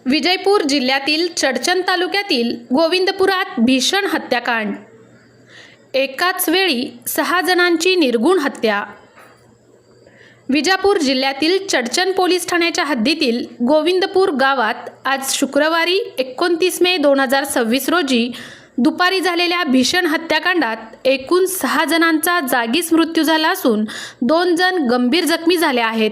विजयपूर जिल्ह्यातील चडचण तालुक्यातील गोविंदपुरात भीषण हत्याकांड। एकाच वेळी 6 जणांची निर्गुण हत्या। विजापूर जिल्ह्यातील चडचण पोलीस ठाण्याच्या हद्दीतील गोविंदपूर गावात आज शुक्रवारी 29 मे 2026 रोजी दुपारी झालेल्या भीषण हत्याकांडात एकूण 6 जणांचा जागीच मृत्यू झाला असून 2 जण गंभीर जखमी झाले आहेत।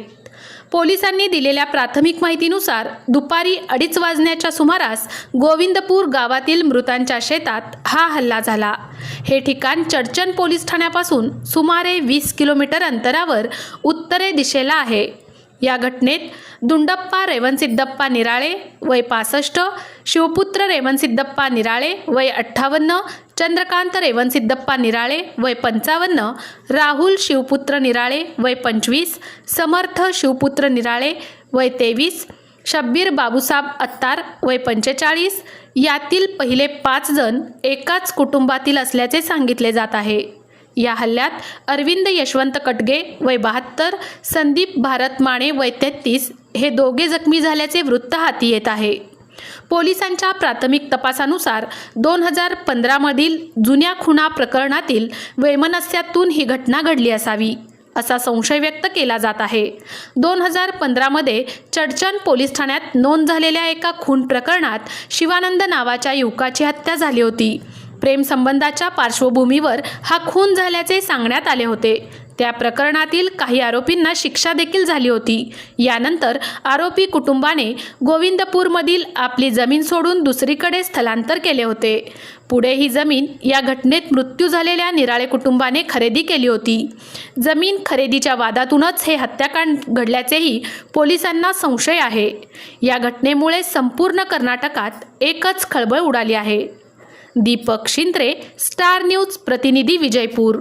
पोलिसांनी दिलेल्या प्राथमिक माहितीनुसार दुपारी 2:30 वाजण्याच्या सुमारास गोविंदपूर गावातील मृतांच्या शेतात हा हल्ला झाला। हे ठिकाण चडचण पोलीस ठाण्यापासून सुमारे 20 किलोमीटर अंतरावर उत्तरे दिशेला आहे। या घटनेत दुंडप्पा रेवणसिद्धप्पा निराळे वय 65, शिवपुत्र रेवणसिद्धप्पा निराळे वय 58, चंद्रकांत रेवणसिद्धप्पा निराळे वय 55, राहुल शिवपुत्र निराळे वय 25, समर्थ शिवपुत्र निराळे वय 23, शब्बीर बाबूसाब अत्तार वय 45 यातील पहिले 5 जण एकाच कुटुंबातील असल्याचे सांगितले जात आहे। या हल्ल्यात अरविंद यशवंत कटगे वय 72, संदीप भारत माने वय 33 हे दोघे जखमी झाल्याचे वृत्त हाती येत आहे। पोलिसांच्या प्राथमिक तपासानुसार 2015 मधील जुन्या खुना प्रकरणातील वैमनस्यातून ही घटना घडली असावी असा संशय व्यक्त केला जात आहे। 2015 मध्ये चडचण पोलीस ठाण्यात नोंद झालेल्या एका खून प्रकरणात शिवानंद नावाच्या युवकाची हत्या झाली होती। प्रेम संबंधाच्या पार्श्वभूमीवर हा खून झाल्याचे सांगण्यात आले होते। त्या प्रकरणातील काही आरोपींना शिक्षा देखील झाली होती। यानंतर आरोपी कुटुंबाने गोविंदपूरमधील आपली जमीन सोडून दुसरीकडे स्थलांतर केले होते। पुढे ही जमीन या घटनेत मृत्यू झालेल्या निराळे कुटुंबाने खरेदी केली होती। जमीन खरेदीच्या वादातूनच हे हत्याकांड घडल्याचेही पोलिसांना संशय आहे। या घटनेमुळे संपूर्ण कर्नाटकात एकच खळबळ उडाली आहे। दीपक शिंत्रे, स्टार न्यूज प्रतिनिधी, विजयपूर।